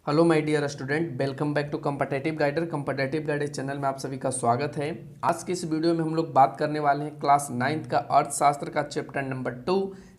Hello my dear student, welcome back to competitive guider channel में आप सभी का स्वागत है। आज की इस वीडियो में हम लोग बात करने वाले हैं क्लास 9th का अर्थशास्त्र का चैप्टर नंबर 2,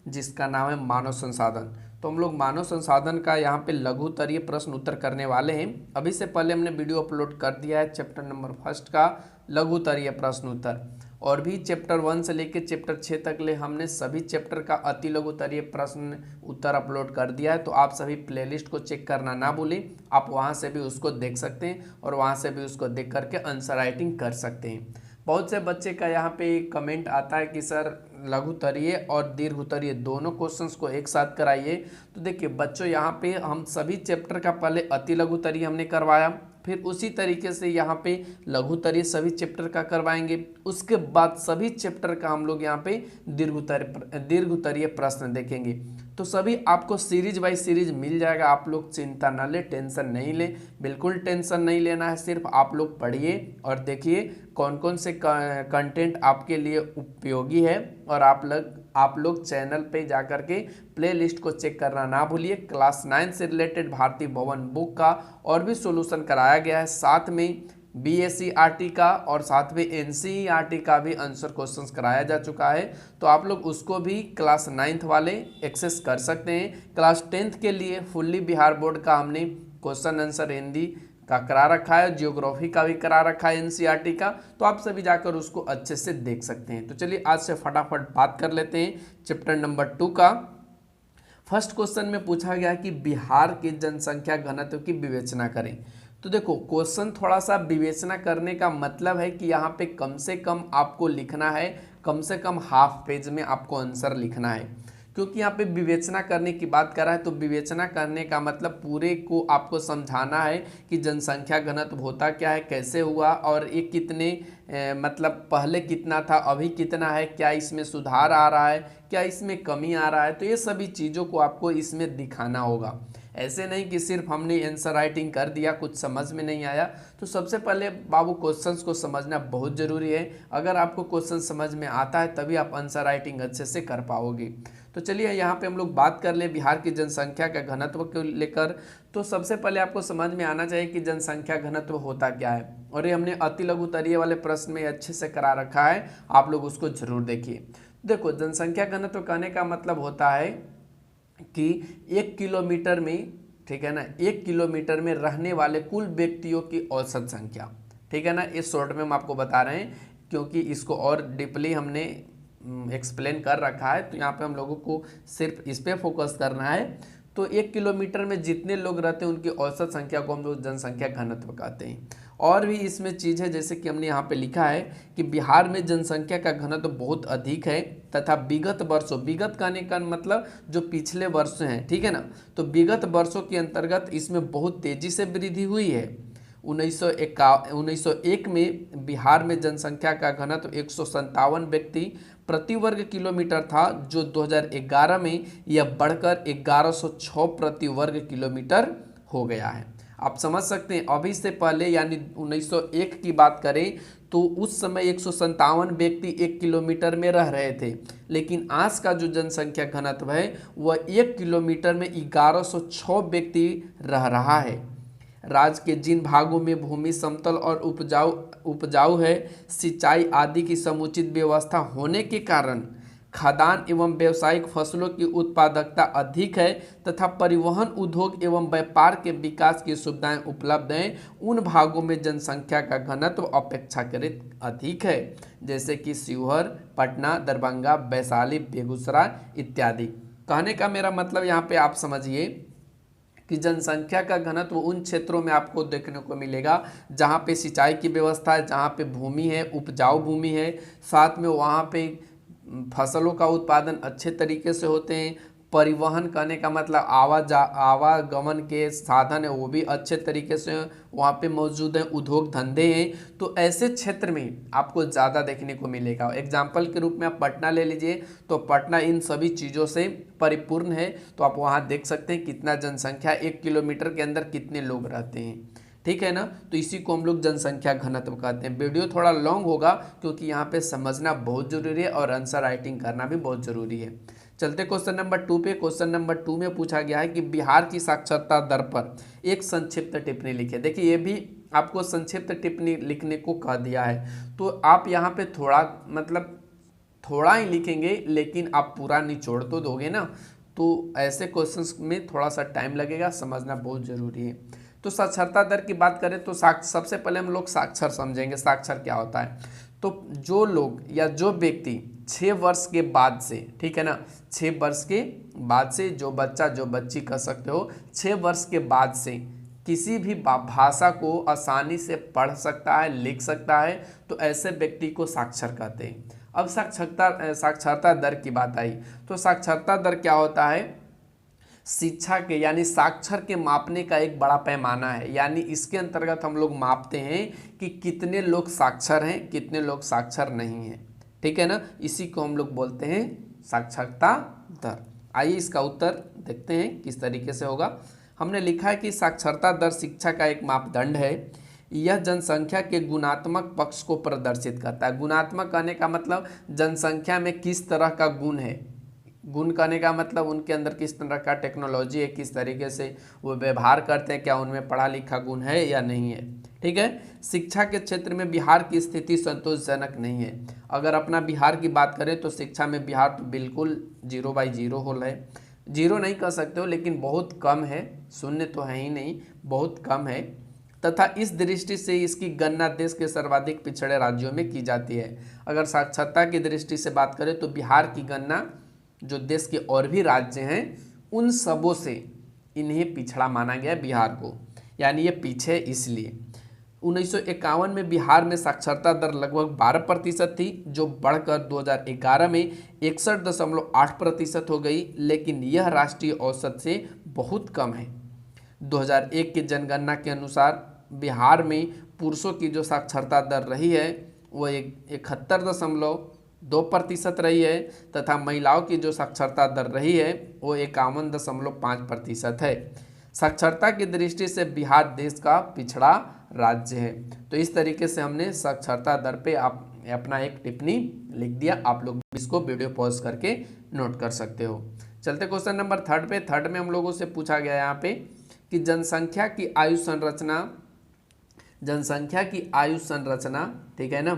जिसका नाम है मानव संसाधन। तो हम लोग मानव संसाधन का यहाँ पे लघुतरीय प्रश्न उत्तर करने वाले हैं। अभी से पहले हमने वीडियो अपलोड कर दिया है चैप्टर नंबर 1 का लघुतरीय प्रश्न उत्तर, और भी चैप्टर 1 से लेकर चैप्टर 6 तक ले हमने सभी चैप्टर का अति लघुतरीय प्रश्न उत्तर अपलोड कर दिया है। तो आप सभी प्लेलिस्ट को चेक करना ना भूलें, आप वहां से भी उसको देख सकते हैं और वहां से भी उसको देख करके आंसर राइटिंग कर सकते हैं। बहुत से बच्चे का यहाँ पे कमेंट आता है कि सर लघुतरीय और दीर्घोत्तरीय दोनों क्वेश्चंस को एक साथ कराइए। तो देखिए बच्चों, यहाँ पे हम सभी चैप्टर का पहले अति लघुतरीय हमने करवाया, फिर उसी तरीके से यहाँ पे लघुतरीय सभी चैप्टर का करवाएंगे। उसके बाद सभी चैप्टर का हम लोग यहाँ पे दीर्घोत्तरीय प्रश्न देखेंगे। तो सभी आपको सीरीज बाय सीरीज मिल जाएगा। आप लोग चिंता न ले, टेंशन नहीं ले, बिल्कुल टेंशन नहीं लेना है। सिर्फ आप लोग पढ़िए और देखिए कौन कौन से कंटेंट आपके लिए उपयोगी है। और आप लोग चैनल पे जा कर के प्ले लिस्ट को चेक करना ना भूलिए। क्लास 9 से रिलेटेड भारतीय भवन बुक का और भी सॉल्यूशन कराया गया है, साथ में BSERT का और साथ में NCERT का भी आंसर क्वेश्चंस कराया जा चुका है। तो आप लोग उसको भी क्लास 9th वाले एक्सेस कर सकते हैं। क्लास 10th के लिए फुल्ली बिहार बोर्ड का हमने क्वेश्चन आंसर हिंदी का करा रखा है, जियोग्राफी का भी करा रखा है NCERT का। तो आप सभी जाकर उसको अच्छे से देख सकते हैं। तो चलिए आज से फटाफट बात कर लेते हैं चैप्टर नंबर 2 का। फर्स्ट क्वेश्चन में पूछा गया कि बिहार की जनसंख्या घनत्व की विवेचना करें। तो देखो क्वेश्चन थोड़ा सा विवेचना करने का मतलब है कि यहाँ पे कम से कम आपको लिखना है, कम से कम हाफ पेज में आपको आंसर लिखना है। क्योंकि यहाँ पे विवेचना करने की बात कर रहा है, तो विवेचना करने का मतलब पूरे को आपको समझाना है कि जनसंख्या घनत्व होता क्या है, कैसे हुआ, और ये कितने मतलब पहले कितना था, अभी कितना है, क्या इसमें सुधार आ रहा है, क्या इसमें कमी आ रहा है। तो ये सभी चीज़ों को आपको इसमें दिखाना होगा। ऐसे नहीं कि सिर्फ हमने आंसर राइटिंग कर दिया, कुछ समझ में नहीं आया। तो सबसे पहले बाबू क्वेश्चंस को समझना बहुत ज़रूरी है। अगर आपको क्वेश्चन समझ में आता है तभी आप आंसर राइटिंग अच्छे से कर पाओगे। तो चलिए यहाँ पे हम लोग बात कर ले बिहार की जनसंख्या का घनत्व को लेकर। तो सबसे पहले आपको समझ में आना चाहिए कि जनसंख्या घनत्व होता क्या है, और ये हमने अति लघुतरीय वाले प्रश्न में अच्छे से करा रखा है, आप लोग उसको जरूर देखिए। देखो जनसंख्या घनत्व कहने का मतलब होता है कि 1 किलोमीटर में, ठीक है ना, 1 किलोमीटर में रहने वाले कुल व्यक्तियों की औसत संख्या, ठीक है ना। इस शॉर्ट में हम आपको बता रहे हैं क्योंकि इसको और डीपली हमने एक्सप्लेन कर रखा है। तो यहाँ पे हम लोगों को सिर्फ इस पे फोकस करना है। तो 1 किलोमीटर में जितने लोग रहते हैं उनकी औसत संख्या को हम लोग जनसंख्या घनत्व कहते हैं। और भी इसमें चीज़ है, जैसे कि हमने यहाँ पे लिखा है कि बिहार में जनसंख्या का घनत्व बहुत अधिक है तथा विगत वर्षों, विगत कहने का मतलब जो पिछले वर्ष हैं, ठीक है ना। तो विगत वर्षों के अंतर्गत इसमें बहुत तेजी से वृद्धि हुई है। 1901 में बिहार में जनसंख्या का घनत्व 157 व्यक्ति प्रति वर्ग किलोमीटर था, जो 2011 में यह बढ़कर 1106 प्रति वर्ग किलोमीटर हो गया है। आप समझ सकते हैं, अभी से पहले यानी 1901 की बात करें तो उस समय 157 व्यक्ति 1 किलोमीटर में रह रहे थे, लेकिन आज का जो जनसंख्या घनत्व है वह 1 किलोमीटर में 1106 व्यक्ति रह रहा है। राज्य के जिन भागों में भूमि समतल और उपजाऊ है, सिंचाई आदि की समुचित व्यवस्था होने के कारण खाद्यान्न एवं व्यावसायिक फसलों की उत्पादकता अधिक है तथा परिवहन उद्योग एवं व्यापार के विकास की सुविधाएं उपलब्ध हैं, उन भागों में जनसंख्या का घनत्व अपेक्षाकृत अधिक है, जैसे कि शिवहर, पटना, दरभंगा, वैशाली, बेगूसराय इत्यादि। कहने का मेरा मतलब यहाँ पे आप समझिए कि जनसंख्या का घनत्व उन क्षेत्रों में आपको देखने को मिलेगा जहाँ पे सिंचाई की व्यवस्था है, जहाँ पे भूमि है, उपजाऊ भूमि है, साथ में वहाँ पे फसलों का उत्पादन अच्छे तरीके से होते हैं। परिवहन करने का मतलब आवागमन के साधन है वो भी अच्छे तरीके से वहाँ पे मौजूद हैं, उद्योग धंधे हैं। तो ऐसे क्षेत्र में आपको ज़्यादा देखने को मिलेगा। एग्जाम्पल के रूप में आप पटना ले लीजिए, तो पटना इन सभी चीज़ों से परिपूर्ण है। तो आप वहाँ देख सकते हैं कितना जनसंख्या, 1 किलोमीटर के अंदर कितने लोग रहते हैं, ठीक है ना। तो इसी को हम लोग जनसंख्या घनत्व कहते हैं। वीडियो थोड़ा लॉन्ग होगा क्योंकि यहाँ पे समझना बहुत ज़रूरी है और आंसर राइटिंग करना भी बहुत ज़रूरी है। चलते क्वेश्चन नंबर 2 पे। क्वेश्चन नंबर 2 में पूछा गया है कि बिहार की साक्षरता दर पर एक संक्षिप्त टिप्पणी लिखे। देखिए ये भी आपको संक्षिप्त टिप्पणी लिखने को कह दिया है, तो आप यहाँ पे थोड़ा मतलब थोड़ा ही लिखेंगे, लेकिन आप पूरा निचोड़ तो दोगे ना, तो ऐसे क्वेश्चंस में थोड़ा सा टाइम लगेगा, समझना बहुत ज़रूरी है। तो साक्षरता दर की बात करें तो सबसे पहले हम लोग साक्षर समझेंगे। साक्षर क्या होता है? तो जो लोग या जो व्यक्ति 6 वर्ष के बाद से, ठीक है ना, 6 वर्ष के बाद से जो बच्चा जो बच्ची कह सकते हो, 6 वर्ष के बाद से किसी भी भाषा को आसानी से पढ़ सकता है, लिख सकता है, तो ऐसे व्यक्ति को साक्षर कहते हैं। अब साक्षरता दर की बात आई, तो साक्षरता दर क्या होता है? शिक्षा के यानी साक्षर के मापने का एक बड़ा पैमाना है। यानी इसके अंतर्गत हम लोग मापते हैं कि कितने लोग साक्षर हैं, कितने लोग साक्षर नहीं हैं, ठीक है ना। इसी को हम लोग बोलते हैं साक्षरता दर। आइए इसका उत्तर देखते हैं किस तरीके से होगा। हमने लिखा है कि साक्षरता दर शिक्षा का एक मापदंड है। यह जनसंख्या के गुणात्मक पक्ष को प्रदर्शित करता है। गुणात्मक कहने का मतलब जनसंख्या में किस तरह का गुण है। गुण कहने का मतलब उनके अंदर किस तरह का टेक्नोलॉजी है, किस तरीके से वो व्यवहार करते हैं, क्या उनमें पढ़ा लिखा गुण है या नहीं है, ठीक है। शिक्षा के क्षेत्र में बिहार की स्थिति संतोषजनक नहीं है। अगर अपना बिहार की बात करें तो शिक्षा में बिहार तो बिल्कुल 0/0 होल है। 0 नहीं कह सकते हो, लेकिन बहुत कम है, शून्य तो है ही नहीं, बहुत कम है। तथा इस दृष्टि से इसकी गणना देश के सर्वाधिक पिछड़े राज्यों में की जाती है। अगर साक्षरता की दृष्टि से बात करें तो बिहार की गणना जो देश के और भी राज्य हैं उन सबों से इन्हें पिछड़ा माना गया बिहार को, यानी ये पीछे इसलिए। 1951 में बिहार में साक्षरता दर लगभग 12% थी, जो बढ़कर 2011 में 61.8% हो गई, लेकिन यह राष्ट्रीय औसत से बहुत कम है। 2001 की जनगणना के अनुसार बिहार में पुरुषों की जो साक्षरता दर रही है वो 71.2% रही है, तथा महिलाओं की जो साक्षरता दर रही है वो 51.5% है। साक्षरता की दृष्टि से बिहार देश का पिछड़ा राज्य है। तो इस तरीके से हमने साक्षरता दर पे आप अपना एक टिप्पणी लिख दिया। आप लोग इसको वीडियो पॉज करके नोट कर सकते हो। चलते क्वेश्चन नंबर 3 पे। 3 में हम लोगों से पूछा गया यहाँ पे कि जनसंख्या की आयु संरचना, ठीक है ना,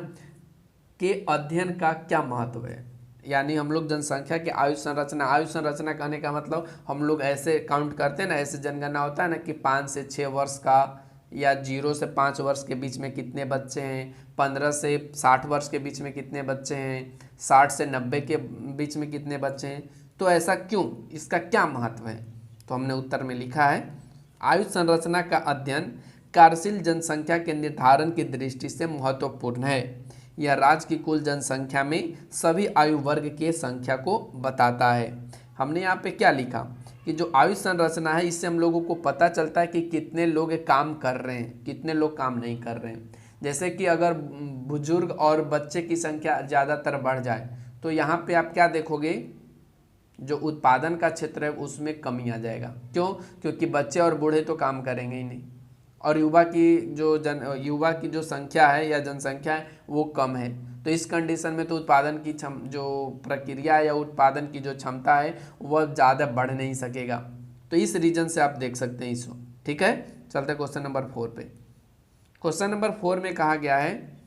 के अध्ययन का क्या महत्व है। यानी हम लोग जनसंख्या की आयु संरचना कहने का मतलब हम लोग ऐसे काउंट करते हैं ना, ऐसे जनगणना होता है ना कि 5 से 6 वर्ष का, या 0 से 5 वर्ष के बीच में कितने बच्चे हैं, 15 से 60 वर्ष के बीच में कितने बच्चे हैं, 60 से 90 के बीच में कितने बच्चे हैं। तो ऐसा क्यों, इसका क्या महत्व है? तो हमने उत्तर में लिखा है, आयु संरचना का अध्ययन कार्यशील जनसंख्या के निर्धारण की दृष्टि से महत्वपूर्ण है। यह राज्य की कुल जनसंख्या में सभी आयु वर्ग के संख्या को बताता है। हमने यहाँ पे क्या लिखा कि जो आयु संरचना है, इससे हम लोगों को पता चलता है कि कितने लोग काम कर रहे हैं, कितने लोग काम नहीं कर रहे हैं। जैसे कि अगर बुजुर्ग और बच्चे की संख्या ज़्यादातर बढ़ जाए तो यहाँ पे आप क्या देखोगे, जो उत्पादन का क्षेत्र है उसमें कमी आ जाएगा। क्यों? क्योंकि बच्चे और बूढ़े तो काम करेंगे ही नहीं, और युवा की जो संख्या है या जनसंख्या है वो कम है। तो इस कंडीशन में तो उत्पादन की जो प्रक्रिया या उत्पादन की जो क्षमता है वह ज़्यादा बढ़ नहीं सकेगा। तो इस रीजन से आप देख सकते हैं इसको, ठीक है। चलते क्वेश्चन नंबर 4 पे। क्वेश्चन नंबर 4 में कहा गया है,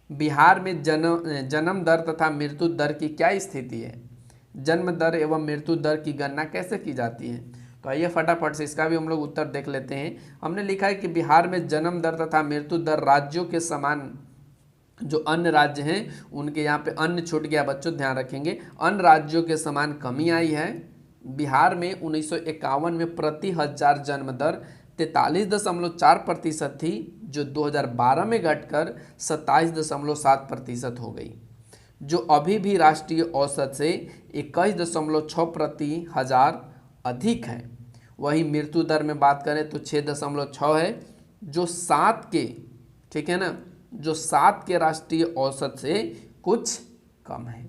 बिहार में जन्म दर तथा मृत्यु दर की क्या स्थिति है। जन्म दर एवं मृत्यु दर की गणना कैसे की जाती है। तो आइए फटाफट से इसका भी हम लोग उत्तर देख लेते हैं। हमने लिखा है कि बिहार में जन्म दर तथा मृत्यु दर राज्यों के समान, जो अन्य राज्य हैं उनके यहाँ पे अन्य छूट गया बच्चों, ध्यान रखेंगे, अन्य राज्यों के समान कमी आई है। बिहार में 1951 में प्रति हजार जन्म दर 43.4% थी, जो 2012 में घटकर 27.7% हो गई, जो अभी भी राष्ट्रीय औसत से 21.6 प्रति हजार अधिक है। वही मृत्यु दर में बात करें तो 6.6 है, जो 7 के, ठीक है ना, जो 7 के राष्ट्रीय औसत से कुछ कम है।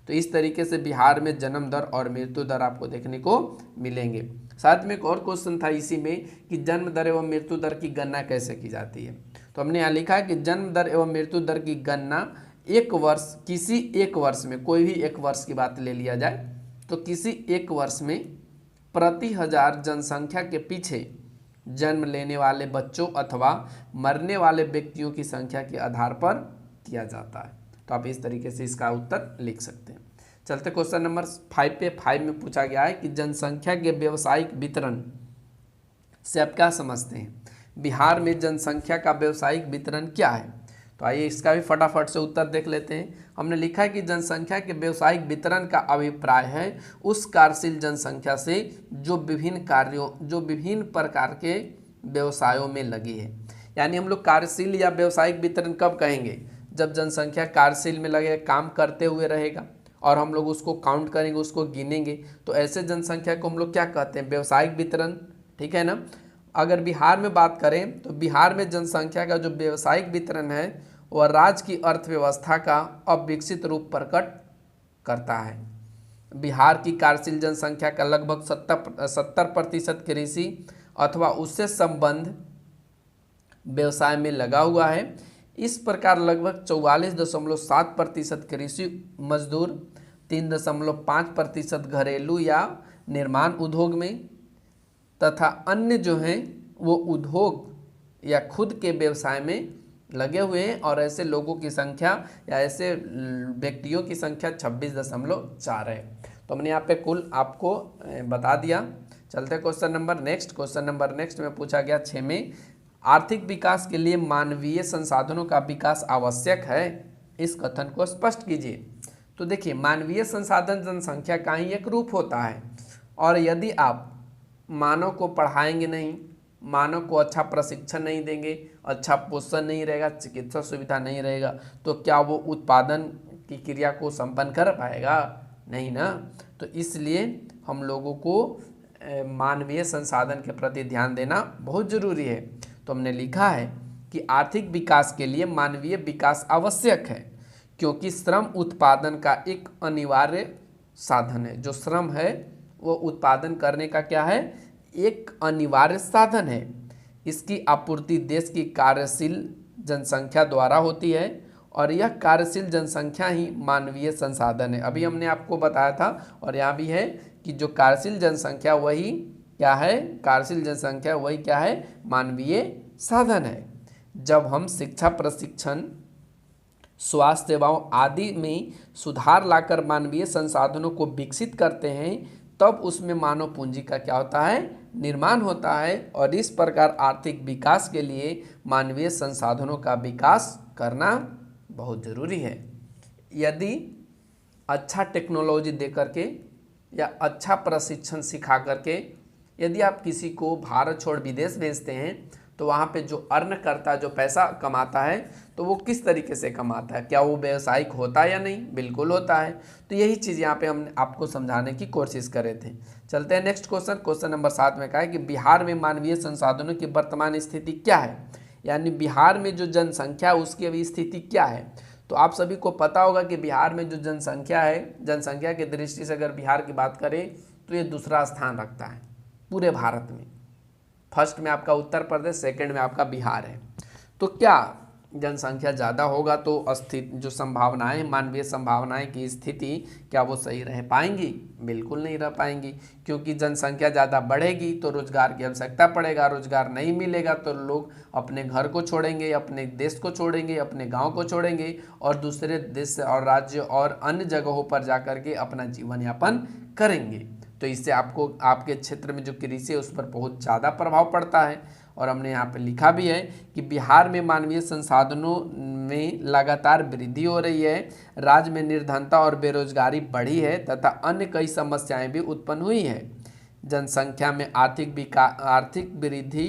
तो इस तरीके से बिहार में जन्म दर और मृत्यु दर आपको देखने को मिलेंगे। साथ में एक और क्वेश्चन था इसी में कि जन्म दर एवं मृत्यु दर की गणना कैसे की जाती है। तो हमने यहाँ लिखा है कि जन्म दर एवं मृत्यु दर की गणना एक वर्ष, किसी एक वर्ष में, कोई भी एक वर्ष की बात ले लिया जाए, तो किसी एक वर्ष में प्रति 1000 जनसंख्या के पीछे जन्म लेने वाले बच्चों अथवा मरने वाले व्यक्तियों की संख्या के आधार पर किया जाता है। तो आप इस तरीके से इसका उत्तर लिख सकते हैं। चलते क्वेश्चन नंबर 5 पे। 5 में पूछा गया है कि जनसंख्या के व्यावसायिक वितरण से आप क्या समझते हैं। बिहार में जनसंख्या का व्यावसायिक वितरण क्या है। तो आइए इसका भी फटाफट से उत्तर देख लेते हैं। हमने लिखा है कि जनसंख्या के व्यावसायिक वितरण का अभिप्राय है उस कार्यशील जनसंख्या से जो विभिन्न प्रकार के व्यवसायों में लगी है। यानी हम लोग कार्यशील या व्यावसायिक वितरण कब कहेंगे, जब जनसंख्या कार्यशील में लगे, काम करते हुए रहेगा और हम लोग उसको काउंट करेंगे, उसको गिनेंगे, तो ऐसे जनसंख्या को हम लोग क्या कहते हैं, व्यावसायिक वितरण। ठीक है ना। अगर बिहार में बात करें तो बिहार में जनसंख्या का जो व्यावसायिक वितरण है वह राज्य की अर्थव्यवस्था का अविकसित रूप प्रकट करता है। बिहार की कार्यशील जनसंख्या का लगभग 70% कृषि अथवा उससे संबंध व्यवसाय में लगा हुआ है। इस प्रकार लगभग 44.7% कृषि मजदूर, 3.5% घरेलू या निर्माण उद्योग में तथा अन्य जो हैं वो उद्योग या खुद के व्यवसाय में लगे हुए हैं। और ऐसे लोगों की संख्या या ऐसे व्यक्तियों की संख्या 26.4 है। तो हमने यहाँ पे कुल आपको बता दिया। चलते question number next. Question number next में पूछा गया 6 में, आर्थिक विकास के लिए मानवीय संसाधनों का विकास आवश्यक है, इस कथन को स्पष्ट कीजिए। तो देखिए, मानवीय संसाधन जनसंख्या का ही एक रूप होता है और यदि आप मानव को पढ़ाएंगे नहीं, मानव को अच्छा प्रशिक्षण नहीं देंगे, अच्छा पोषण नहीं रहेगा, चिकित्सा सुविधा नहीं रहेगा, तो क्या वो उत्पादन की क्रिया को संपन्न कर पाएगा? नहीं ना। तो इसलिए हम लोगों को मानवीय संसाधन के प्रति ध्यान देना बहुत जरूरी है। तो हमने लिखा है कि आर्थिक विकास के लिए मानवीय विकास आवश्यक है क्योंकि श्रम उत्पादन का एक अनिवार्य साधन है। जो श्रम है वो उत्पादन करने का क्या है, एक अनिवार्य साधन है। इसकी आपूर्ति देश की कार्यशील जनसंख्या द्वारा होती है और यह कार्यशील जनसंख्या ही मानवीय संसाधन है। अभी हमने आपको बताया था और यहाँ भी है कि जो कार्यशील जनसंख्या वही क्या है, कार्यशील जनसंख्या वही क्या है, मानवीय साधन है। जब हम शिक्षा, प्रशिक्षण, स्वास्थ्य सेवाओं आदि में सुधार लाकर मानवीय संसाधनों को विकसित करते हैं तब उसमें मानव पूंजी का क्या होता है, निर्माण होता है। और इस प्रकार आर्थिक विकास के लिए मानवीय संसाधनों का विकास करना बहुत ज़रूरी है। यदि अच्छा टेक्नोलॉजी दे करके या अच्छा प्रशिक्षण सिखा करके यदि आप किसी को भारत छोड़ विदेश भेजते हैं तो वहाँ पे जो अर्न करता है, जो पैसा कमाता है, तो वो किस तरीके से कमाता है, क्या वो व्यावसायिक होता है या नहीं? बिल्कुल होता है। तो यही चीज़ यहाँ पे हमने आपको समझाने की कोशिश करे थे। चलते हैं नेक्स्ट क्वेश्चन। क्वेश्चन नंबर 7 में कहा है कि बिहार में मानवीय संसाधनों की वर्तमान स्थिति क्या है। यानी बिहार में जो जनसंख्या है उसकी अभी स्थिति क्या है। तो आप सभी को पता होगा कि बिहार में जो जनसंख्या है, जनसंख्या की दृष्टि से अगर बिहार की बात करें तो ये दूसरा स्थान रखता है पूरे भारत में। फर्स्ट में आपका उत्तर प्रदेश, सेकंड में आपका बिहार है। तो क्या जनसंख्या ज़्यादा होगा तो स्थिति जो संभावनाएं, मानवीय संभावनाएं की स्थिति क्या वो सही रह पाएंगी? बिल्कुल नहीं रह पाएंगी, क्योंकि जनसंख्या ज़्यादा बढ़ेगी तो रोजगार की आवश्यकता पड़ेगा, रोजगार नहीं मिलेगा तो लोग अपने घर को छोड़ेंगे, अपने देश को छोड़ेंगे, अपने गाँव को छोड़ेंगे और दूसरे देश और राज्य और अन्य जगहों पर जा कर के अपना जीवन यापन करेंगे। तो इससे आपको आपके क्षेत्र में जो कृषि है उस पर बहुत ज़्यादा प्रभाव पड़ता है। और हमने यहाँ पे लिखा भी है कि बिहार में मानवीय संसाधनों में लगातार वृद्धि हो रही है, राज्य में निर्धनता और बेरोजगारी बढ़ी है तथा अन्य कई समस्याएं भी उत्पन्न हुई है। जनसंख्या में आर्थिक वृद्धि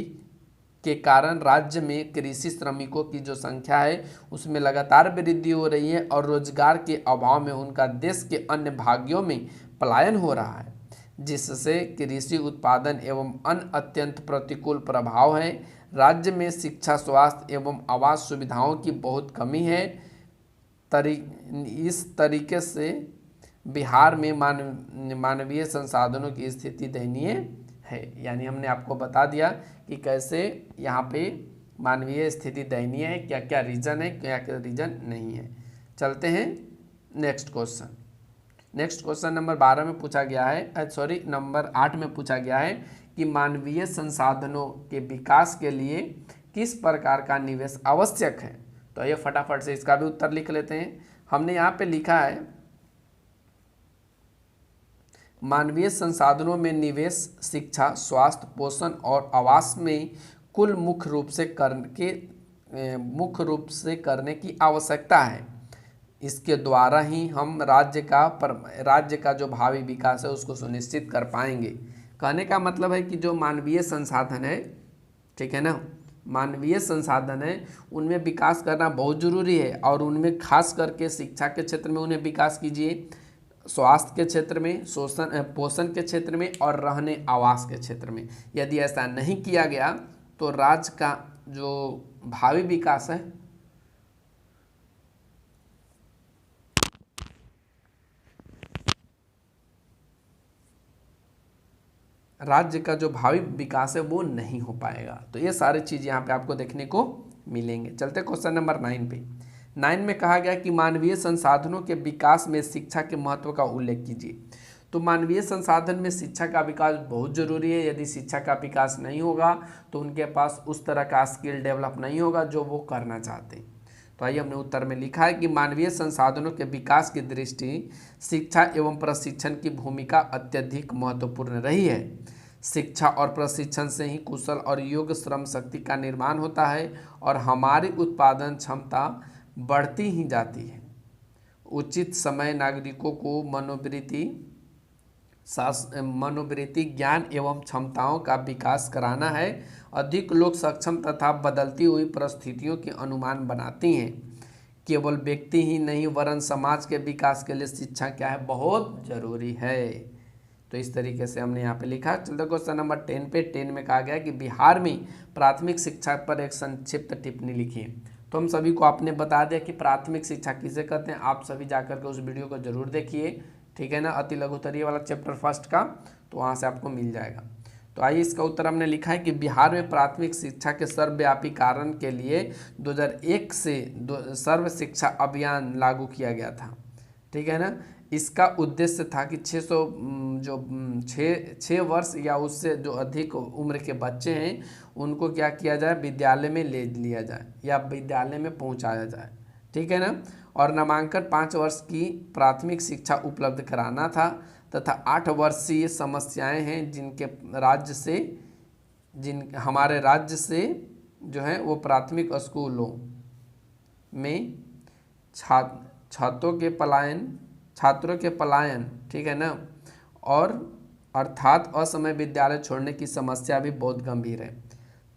के कारण राज्य में कृषि श्रमिकों की जो संख्या है उसमें लगातार वृद्धि हो रही है और रोजगार के अभाव में उनका देश के अन्य भागों में पलायन हो रहा है, जिससे कृषि उत्पादन एवं अन्य अत्यंत प्रतिकूल प्रभाव है। राज्य में शिक्षा, स्वास्थ्य एवं आवास सुविधाओं की बहुत कमी है। इस तरीके से बिहार में मानवीय संसाधनों की स्थिति दयनीय है। यानी हमने आपको बता दिया कि कैसे यहाँ पे मानवीय स्थिति दयनीय है, क्या क्या रीज़न है, क्या क्या रीज़न नहीं है। चलते हैं next question. Next question number 12 में पूछा गया है, सॉरी नंबर 8 में पूछा गया है कि मानवीय संसाधनों के विकास के लिए किस प्रकार का निवेश आवश्यक है। तो ये फटाफट से इसका भी उत्तर लिख लेते हैं। हमने यहाँ पे लिखा है मानवीय संसाधनों में निवेश शिक्षा, स्वास्थ्य, पोषण और आवास में कुल मुख्य रूप से करने की आवश्यकता है। इसके द्वारा ही हम राज्य का जो भावी विकास है उसको सुनिश्चित कर पाएंगे। कहने का मतलब है कि जो मानवीय संसाधन है, ठीक है ना, मानवीय संसाधन है उनमें विकास करना बहुत ज़रूरी है और उनमें खास करके शिक्षा के क्षेत्र में उन्हें विकास कीजिए, स्वास्थ्य के क्षेत्र में, पोषण के क्षेत्र में और रहने आवास के क्षेत्र में। यदि ऐसा नहीं किया गया तो राज्य का जो भावी विकास है वो नहीं हो पाएगा। तो ये सारी चीज़ यहाँ पे आपको देखने को मिलेंगे। चलते क्वेश्चन नंबर 9 पे। 9 में कहा गया कि मानवीय संसाधनों के विकास में शिक्षा के महत्व का उल्लेख कीजिए। तो मानवीय संसाधन में शिक्षा का विकास बहुत ज़रूरी है। यदि शिक्षा का विकास नहीं होगा तो उनके पास उस तरह का स्किल डेवलप नहीं होगा जो वो करना चाहते हैं। तो आइए हमने उत्तर में लिखा है कि मानवीय संसाधनों के विकास की दृष्टि शिक्षा एवं प्रशिक्षण की भूमिका अत्यधिक महत्वपूर्ण रही है। शिक्षा और प्रशिक्षण से ही कुशल और योग्य श्रम शक्ति का निर्माण होता है और हमारी उत्पादन क्षमता बढ़ती ही जाती है। उचित समय नागरिकों को मनोवृत्ति, ज्ञान एवं क्षमताओं का विकास कराना है। अधिक लोग सक्षम तथा बदलती हुई परिस्थितियों के अनुमान बनाती हैं। केवल व्यक्ति ही नहीं वरन समाज के विकास के लिए शिक्षा क्या है, बहुत जरूरी है। तो इस तरीके से हमने यहाँ पे लिखा। चलते क्वेश्चन नंबर 10 पे। 10 में कहा गया कि बिहार में प्राथमिक शिक्षा पर एक संक्षिप्त टिप्पणी लिखिए। तो हम सभी को आपने बता दिया कि प्राथमिक शिक्षा किसे कहते हैं। आप सभी जाकर के उस वीडियो को जरूर देखिए, ठीक है ना, अति लघुत्तरीय वाला चैप्टर फर्स्ट का, तो वहाँ से आपको मिल जाएगा। तो आइए इसका उत्तर हमने लिखा है कि बिहार में प्राथमिक शिक्षा के सर्वव्यापी कारण के लिए 2001 से सर्व शिक्षा अभियान लागू किया गया था, ठीक है ना। इसका उद्देश्य था कि 6 वर्ष या उससे जो अधिक उम्र के बच्चे हैं उनको क्या किया जाए, विद्यालय में ले लिया जाए या विद्यालय में पहुंचाया जाए, ठीक है ना। और नामांकन 5 वर्ष की प्राथमिक शिक्षा उपलब्ध कराना था तथा 8 वर्षीय समस्याएं हैं हमारे राज्य से जो है वो प्राथमिक स्कूलों में छात्रों के पलायन, ठीक है ना, और अर्थात असमय विद्यालय छोड़ने की समस्या भी बहुत गंभीर है।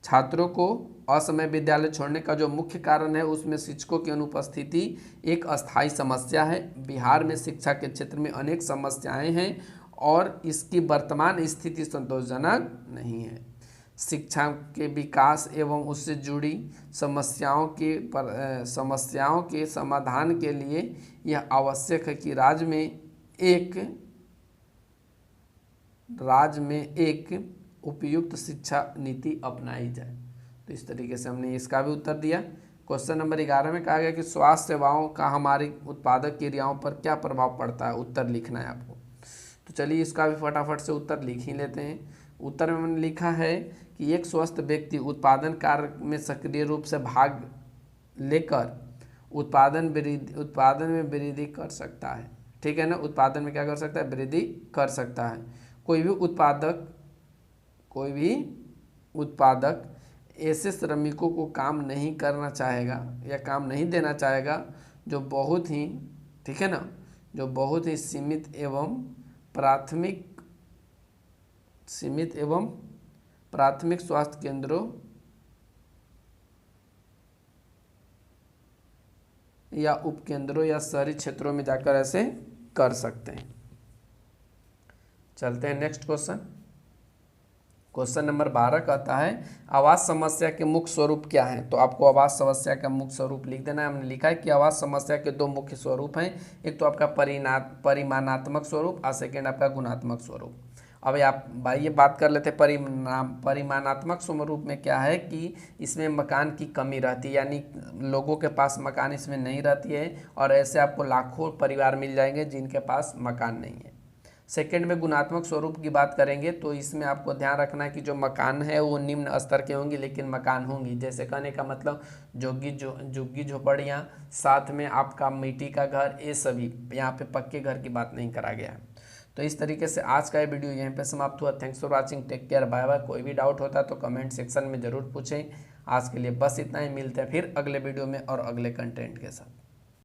छात्रों को असमय विद्यालय छोड़ने का जो मुख्य कारण है उसमें शिक्षकों की अनुपस्थिति एक अस्थायी समस्या है। बिहार में शिक्षा के क्षेत्र में अनेक समस्याएं हैं और इसकी वर्तमान स्थिति संतोषजनक नहीं है। शिक्षा के विकास एवं उससे जुड़ी समस्याओं के समाधान के लिए यह आवश्यक है कि राज्य में एक उपयुक्त शिक्षा नीति अपनाई जाए। तो इस तरीके से हमने इसका भी उत्तर दिया। क्वेश्चन नंबर 11 में कहा गया कि स्वास्थ्य सेवाओं का हमारी उत्पादक क्रियाओं पर क्या प्रभाव पड़ता है, उत्तर लिखना है आपको। तो चलिए इसका भी फटाफट से उत्तर लिख ही लेते हैं। उत्तर में मैंने लिखा है कि एक स्वस्थ व्यक्ति उत्पादन कार्य में सक्रिय रूप से भाग लेकर उत्पादन में वृद्धि कर सकता है, ठीक है ना। उत्पादन में क्या कर सकता है, वृद्धि कर सकता है। कोई भी उत्पादक ऐसे श्रमिकों को काम नहीं करना चाहेगा या काम नहीं देना चाहेगा जो बहुत ही, ठीक है ना, जो बहुत ही सीमित एवं प्राथमिक स्वास्थ्य केंद्रों या उपकेंद्रों या शहरी क्षेत्रों में जाकर ऐसे कर सकते हैं। चलते हैं नेक्स्ट क्वेश्चन। क्वेश्चन नंबर 12 कहता है आवास समस्या के मुख्य स्वरूप क्या हैं। तो आपको आवास समस्या का मुख्य स्वरूप लिख देना है। हमने लिखा है कि आवास समस्या के 2 मुख्य स्वरूप हैं। एक तो आपका परिमाणात्मक स्वरूप और सेकेंड आपका गुणात्मक स्वरूप। अब आप भाई ये बात कर लेते परिमाणात्मक स्वरूप में क्या है कि इसमें मकान की कमी रहती है, यानी लोगों के पास मकान इसमें नहीं रहती है, और ऐसे आपको लाखों परिवार मिल जाएंगे जिनके पास मकान नहीं है। सेकंड में गुणात्मक स्वरूप की बात करेंगे तो इसमें आपको ध्यान रखना है कि जो मकान है वो निम्न स्तर के होंगे लेकिन मकान होंगी, जैसे कहने का मतलब झुग्गी झोपड़ियाँ, साथ में आपका मिट्टी का घर, ये सभी, यहाँ पे पक्के घर की बात नहीं करा गया है। तो इस तरीके से आज का ये वीडियो यहीं पे समाप्त हुआ। Thanks for watching, take care, bye bye. कोई भी डाउट होता है तो कमेंट सेक्शन में ज़रूर पूछें। आज के लिए बस इतना ही, मिलते हैं फिर अगले वीडियो में और अगले कंटेंट के साथ।